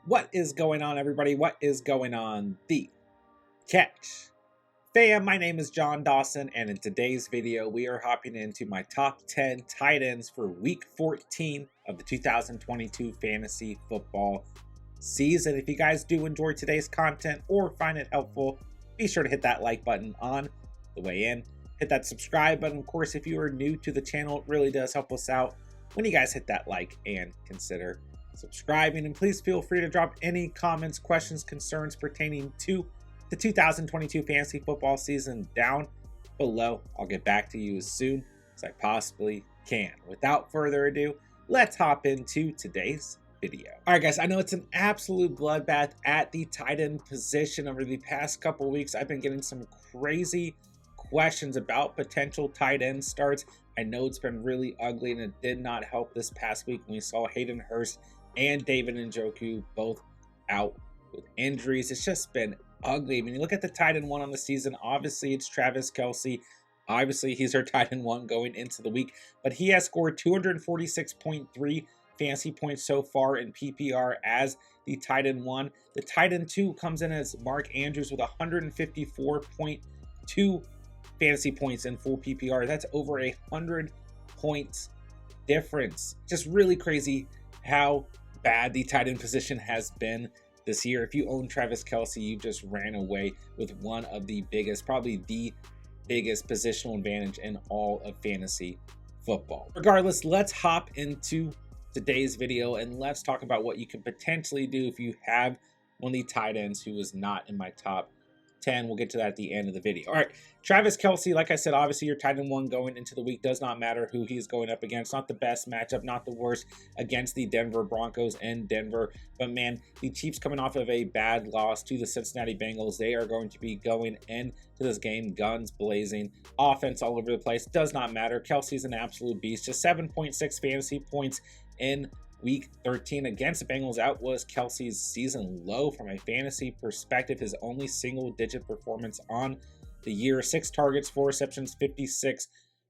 What is going on, everybody? What is going on? The Catch fam, my name is John Dawson, and in today's video, we are hopping into my top 10 tight ends for week 14 of the 2022 fantasy football season. If you guys do enjoy today's content or find it helpful, be sure to hit that like button on the way in. Hit that subscribe button. Of course, if you are new to the channel, it really does help us out when you guys hit that like and consider subscribing. And please feel free to drop any comments, questions, concerns pertaining to the 2022 fantasy football season down below. I'll get back to you as soon as I possibly can. Without further ado, let's hop into today's video. All right, guys, I know it's an absolute bloodbath at the tight end position. Over the past couple weeks, I've been getting some crazy questions about potential tight end starts. I know it's been really ugly, and it did not help this past week when we saw Hayden Hurst and David Njoku both out with injuries. It's just been ugly. I mean, you look at the tight end one on the season, obviously it's Travis Kelce. Obviously, he's our tight end one going into the week, but he has scored 246.3 fantasy points so far in PPR as the tight end one. The tight end two comes in as Mark Andrews with 154.2 fantasy points in full PPR. That's over 100 points difference. Just really crazy how bad the tight end position has been this year. If you own Travis Kelce, you just ran away with one of the biggest, probably the biggest positional advantage in all of fantasy football. Regardless, let's hop into today's video and let's talk about what you can potentially do if you have one of the tight ends who is not in my top 10. We'll get to that at the end of the video. All right, Travis Kelce, like I said, obviously your tight end one going into the week. Does not matter who he's going up against. Not the best matchup, not the worst against the Denver Broncos in Denver. But man, the Chiefs coming off of a bad loss to the Cincinnati Bengals. They are going to be going into this game guns blazing. Offense all over the place. Does not matter. Kelce's an absolute beast. Just 7.6 fantasy points in Week 13 against the Bengals. That was Kelce's season low from a fantasy perspective. His only single-digit performance on the year. 6 targets, 4 receptions, 56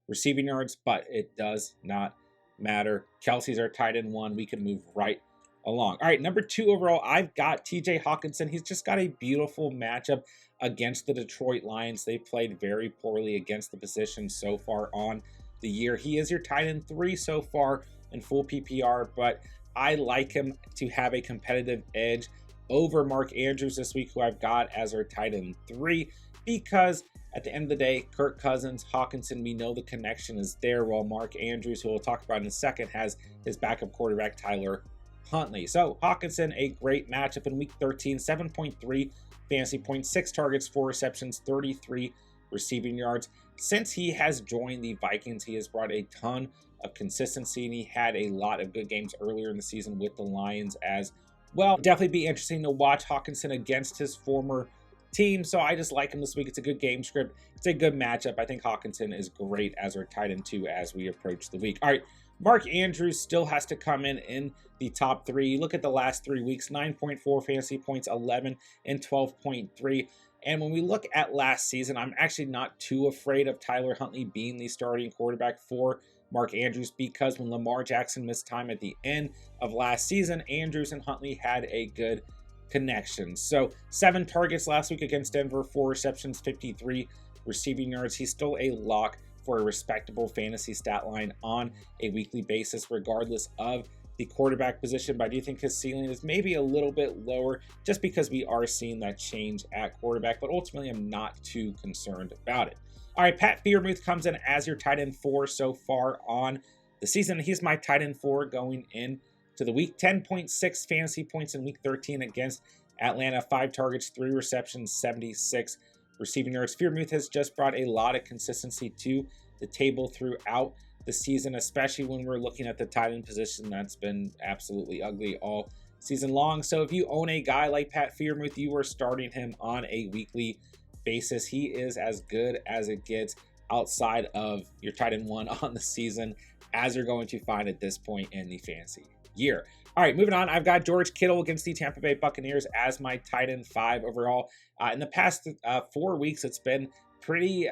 receiving yards, but it does not matter. Kelce's our tight end one. We can move right along. All right, number 2 overall, I've got TJ Hawkinson. He's just got a beautiful matchup against the Detroit Lions. They played very poorly against the position so far on the year. He is your tight end 3 so far in full PPR, but I like him to have a competitive edge over Mark Andrews this week, who I've got as our tight end 3, because at the end of the day, Kirk Cousins, Hawkinson, we know the connection is there, while Mark Andrews, who we'll talk about in a second, has his backup quarterback, Tyler Huntley. So Hawkinson, a great matchup in week 13, 7.3 fantasy points, 6 targets, 4 receptions, 33 receiving yards. Since he has joined the Vikings, he has brought a ton of consistency, and he had a lot of good games earlier in the season with the Lions as well. Definitely be interesting to watch Hawkinson against his former team, so I just like him this week. It's a good game script. It's a good matchup. I think Hawkinson is great as our tight end 2 as we approach the week. All right, Mark Andrews still has to come in the top 3. Look at the last 3 weeks, 9.4 fantasy points, 11 and 12.3. And when we look at last season, I'm actually not too afraid of Tyler Huntley being the starting quarterback for Mark Andrews, because when Lamar Jackson missed time at the end of last season, Andrews and Huntley had a good connection. So 7 targets last week against Denver, 4 receptions, 53 receiving yards. He's still a lock for a respectable fantasy stat line on a weekly basis, regardless of the quarterback position. But I do think his ceiling is maybe a little bit lower just because we are seeing that change at quarterback, but ultimately I'm not too concerned about it. All right, Pat Freiermuth comes in as your tight end 4 so far on the season. He's my tight end 4 going in to the week. 10.6 fantasy points in week 13 against Atlanta. 5 targets, 3 receptions, 76 receiving yards. Freiermuth has just brought a lot of consistency to the table throughout the season, especially when we're looking at the tight end position that's been absolutely ugly all season long. So if you own a guy like Pat Freiermuth, you are starting him on a weekly basis. He is as good as it gets outside of your tight end 1 on the season, as you're going to find at this point in the fantasy year. All right, moving on. I've got George Kittle against the Tampa Bay Buccaneers as my tight end 5 overall. In the past 4 weeks, it's been pretty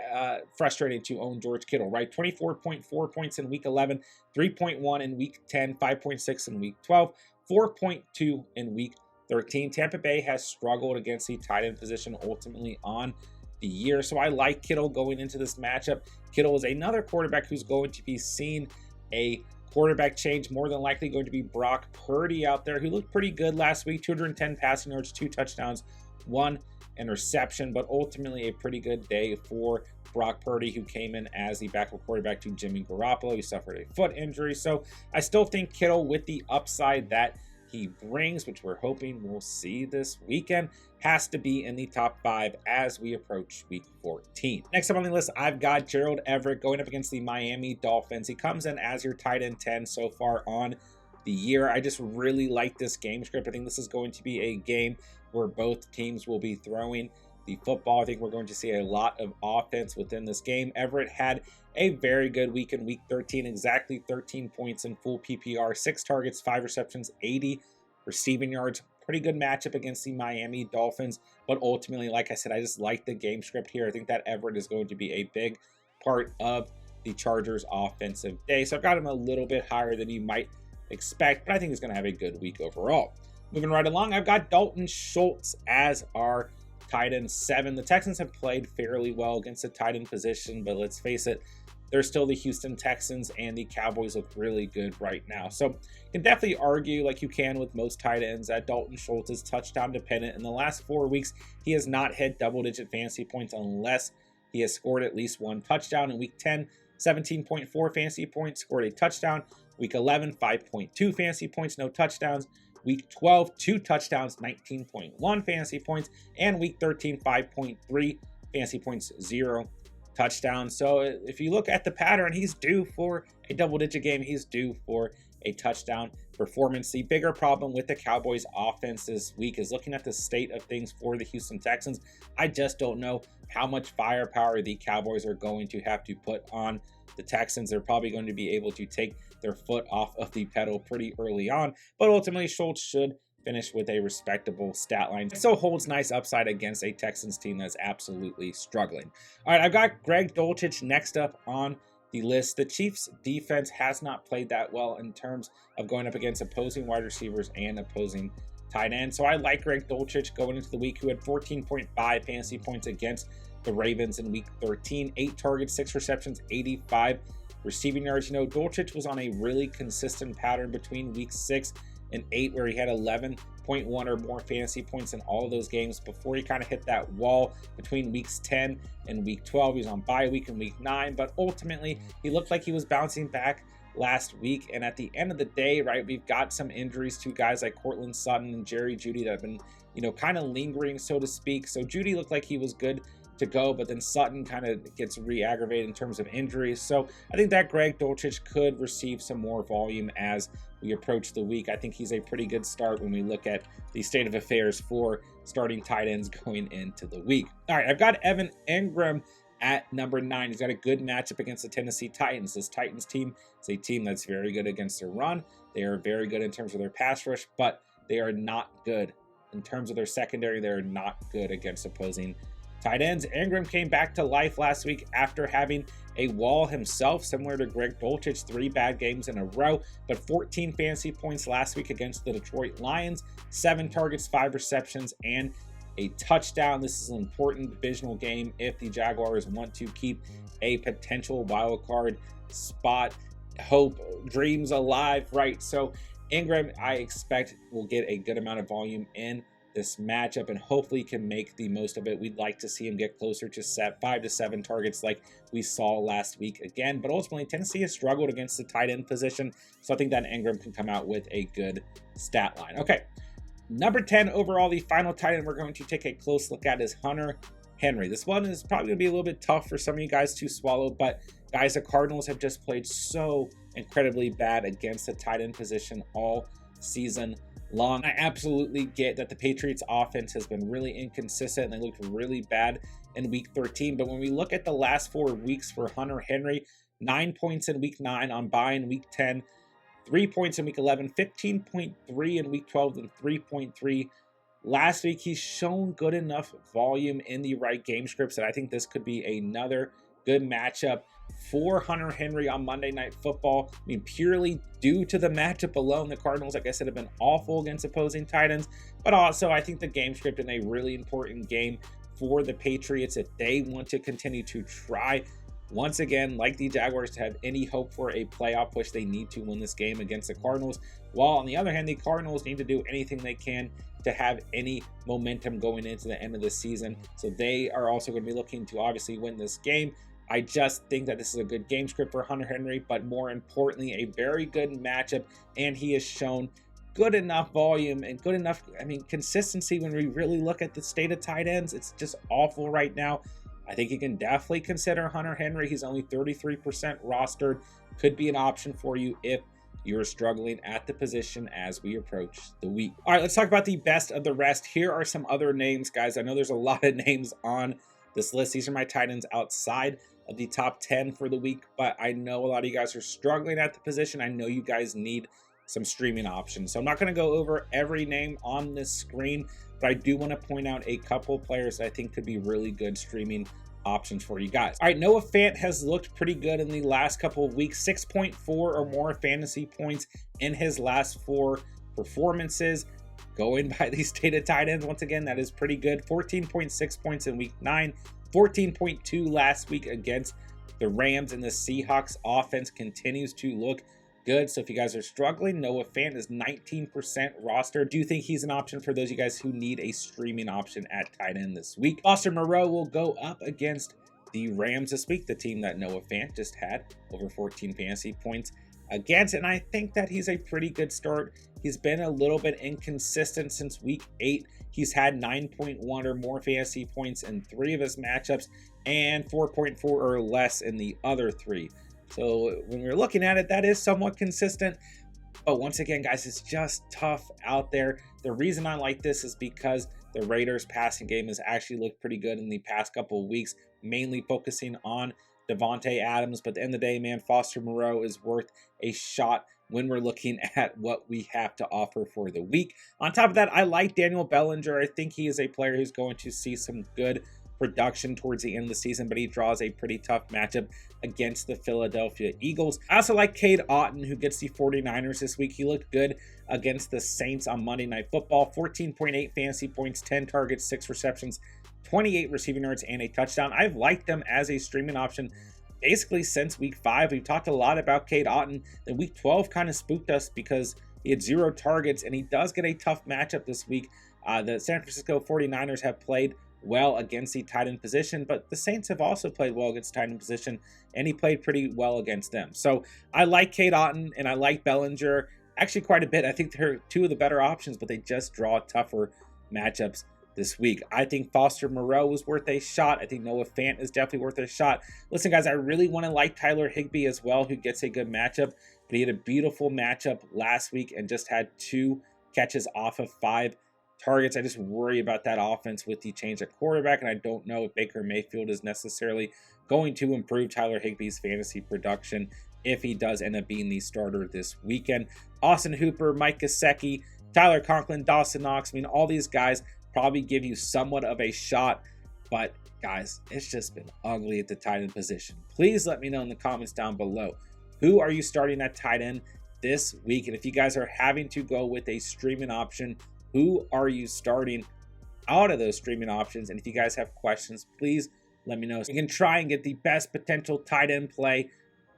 frustrating to own George Kittle, right? 24.4 points in week 11, 3.1 in week 10, 5.6 in week 12, 4.2 in week 13. Tampa Bay has struggled against the tight end position ultimately on the year. So I like Kittle going into this matchup. Kittle is another quarterback who's going to be seeing a quarterback change, more than likely going to be Brock Purdy out there, who looked pretty good last week. 210 passing yards, 2 touchdowns, 1 interception, but ultimately a pretty good day for Brock Purdy, who came in as the backup quarterback to Jimmy Garoppolo. He suffered a foot injury. So I still think Kittle, with the upside that he brings, which we're hoping we'll see this weekend, has to be in the top 5 as we approach week 14. Next up on the list, I've got Gerald Everett going up against the Miami Dolphins. He comes in as your tight end 10 so far on the year. I just really like this game script. I think this is going to be a game where both teams will be throwing the football. I think we're going to see a lot of offense within this game. Everett had a very good week in week 13, exactly 13 points in full PPR, 6 targets, 5 receptions, 80 receiving yards. Pretty good matchup against the Miami Dolphins, but ultimately, like I said, I just like the game script here. I think that Everett is going to be a big part of the Chargers offensive day. So I've got him a little bit higher than you might expect, but I think he's going to have a good week overall. Moving right along, I've got Dalton Schultz as our tight end 7. The Texans have played fairly well against the tight end position, but let's face it, they're still the Houston Texans, and the Cowboys look really good right now. So you can definitely argue, like you can with most tight ends, that Dalton Schultz is touchdown dependent. In the last 4 weeks, he has not hit double-digit fantasy points unless he has scored at least 1 touchdown. In week 10, 17.4 fantasy points, scored a touchdown. Week 11, 5.2 fantasy points, no touchdowns. Week 12, 2 touchdowns, 19.1 fantasy points. And week 13, 5.3 fantasy points, 0 touchdowns. So if you look at the pattern, he's due for a double-digit game. He's due for a touchdown performance. The bigger problem with the Cowboys offense this week is looking at the state of things for the Houston Texans. I just don't know how much firepower the Cowboys are going to have to put on the Texans. They're probably going to be able to take their foot off of the pedal pretty early on, but ultimately Schultz should finish with a respectable stat line. It still holds nice upside against a Texans team that's absolutely struggling. All right, I've got Greg Dulcich next up on the list. The Chiefs defense has not played that well in terms of going up against opposing wide receivers and opposing tight ends. So I like Greg Dulcich going into the week, who had 14.5 fantasy points against the Ravens in week 13, 8 targets, 6 receptions, 85 receiving yards. You know, Dulcich was on a really consistent pattern between week 6 and 8, where he had 11.1 or more fantasy points in all of those games before he kind of hit that wall between weeks 10 and week 12. He was on bye week in week 9, but ultimately he looked like he was bouncing back last week. And at the end of the day, right, we've got some injuries to guys like Cortland Sutton and Jerry Jeudy that have been, you know, kind of lingering, so to speak. So Jeudy looked like he was good to go, but then Sutton kind of gets re-aggravated in terms of injuries. So I think that Greg Dulcich could receive some more volume as we approach the week. I think he's a pretty good start when we look at the state of affairs for starting tight ends going into the week. All right, I've got Evan Engram at number 9. He's got a good matchup against the Tennessee Titans. This Titans team is a team that's very good against their run. They are very good in terms of their pass rush, but they are not good in terms of their secondary. They're not good against opposing tight ends. Engram came back to life last week after having a wall himself, similar to Greg Dulcich, 3 bad games in a row, but 14 fantasy points last week against the Detroit Lions, 7 targets, 5 receptions, and a touchdown. This is an important divisional game if the Jaguars want to keep a potential wild card spot, hope, dreams alive, right? So Engram, I expect, will get a good amount of volume in this matchup and hopefully can make the most of it. We'd like to see him get closer to 5 to 7 targets like we saw last week again, but ultimately Tennessee has struggled against the tight end position, so I think that Engram can come out with a good stat line. Okay, number 10 overall, the final tight end we're going to take a close look at is Hunter Henry. This one is probably going to be a little bit tough for some of you guys to swallow, but guys, the Cardinals have just played so incredibly bad against the tight end position all season long. I absolutely get that the Patriots offense has been really inconsistent and they looked really bad in week 13. But when we look at the last 4 weeks for Hunter Henry, 9 points in week 9, on bye in week 10, 3 points in week 11, 15.3 in week 12, and 3.3 last week. He's shown good enough volume in the right game scripts that I think this could be another good matchup for Hunter Henry on Monday Night Football. I mean, purely due to the matchup alone, the Cardinals, like I said, have been awful against opposing tight ends, but also I think the game script in a really important game for the Patriots if they want to continue to try once again, like the Jaguars, to have any hope for a playoff push. They need to win this game against the Cardinals, while on the other hand, the Cardinals need to do anything they can to have any momentum going into the end of the season. So they are also going to be looking to obviously win this game. I just think that this is a good game script for Hunter Henry, but more importantly, a very good matchup, and he has shown good enough volume and good enough, consistency. When we really look at the state of tight ends, it's just awful right now. I think you can definitely consider Hunter Henry. He's only 33% rostered. Could be an option for you if you're struggling at the position as we approach the week. All right, let's talk about the best of the rest. Here are some other names, guys. I know there's a lot of names on this list. These are my tight ends outside of the top 10 for the week, but I know a lot of you guys are struggling at the position. I know you guys need some streaming options. So I'm not going to go over every name on this screen, but I do want to point out a couple players that I think could be really good streaming options for you guys. All right, Noah Fant has looked pretty good in the last couple of weeks. 6.4 or more fantasy points in his last 4 performances. Going by these data tight ends, once again, that is pretty good. 14.6 points in week 9, 14.2 last week against the Rams, and the Seahawks offense continues to look good. So if you guys are struggling, Noah Fant is 19% roster. Do you think he's an option for those of you guys who need a streaming option at tight end this week? Foster Moreau will go up against the Rams this week, the team that Noah Fant just had over 14 fantasy points against, and I think that he's a pretty good start. He's been a little bit inconsistent since week 8. He's had 9.1 or more fantasy points in 3 of his matchups and 4.4 or less in the other 3. So when we're looking at it, that is somewhat consistent. But once again, guys, it's just tough out there. The reason I like this is because the Raiders passing game has actually looked pretty good in the past couple of weeks, mainly focusing on Devontae Adams. But at the end of the day, man, Foster Moreau is worth a shot when we're looking at what we have to offer for the week. On top of that, I like Daniel Bellinger. I think he is a player who's going to see some good production towards the end of the season, but he draws a pretty tough matchup against the Philadelphia Eagles. I also like Cade Otton, who gets the 49ers this week. He looked good against the Saints on Monday Night Football. 14.8 fantasy points, 10 targets, 6 receptions, 28 receiving yards, and a touchdown. I've liked them as a streaming option basically since week 5. We've talked a lot about Cade Otton. The week 12 kind of spooked us because he had 0 targets, and he does get a tough matchup this week. The San Francisco 49ers have played well against the tight end position, but the Saints have also played well against tight end position, and he played pretty well against them. So I like Cade Otton and I like Bellinger actually quite a bit. I think they're 2 of the better options, but they just draw tougher matchups this week. I think Foster Moreau is worth a shot. I think Noah Fant is definitely worth a shot. Listen, guys, I really want to like Tyler Higbee as well, who gets a good matchup, but he had a beautiful matchup last week and just had 2 catches off of 5 targets. I just worry about that offense with the change at quarterback, and I don't know if Baker Mayfield is necessarily going to improve Tyler Higbee's fantasy production if he does end up being the starter this weekend. Austin Hooper, Mike Gesicki, Tyler Conklin, Dawson Knox, all these guys probably give you somewhat of a shot, but guys, it's just been ugly at the tight end position. Please let me know in the comments down below, who are you starting at tight end this week? And if you guys are having to go with a streaming option, who are you starting out of those streaming options? And if you guys have questions, please let me know. So you can try and get the best potential tight end play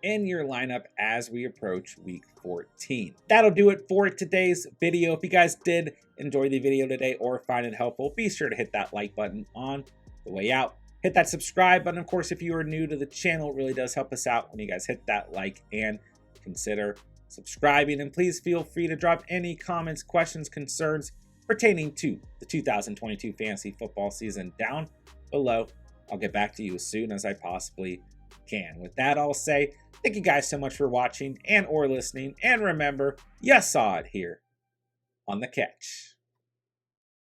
in your lineup as we approach week 14. That'll do it for today's video. If you guys did enjoy the video today or find it helpful, be sure to hit that like button on the way out. Hit that subscribe button. Of course, if you are new to the channel, it really does help us out when you guys hit that like and consider subscribing. And please feel free to drop any comments, questions, concerns pertaining to the 2022 fantasy football season down below. I'll get back to you as soon as I possibly can. With that, I'll say thank you guys so much for watching and or listening. And remember, you saw it here on The Catch.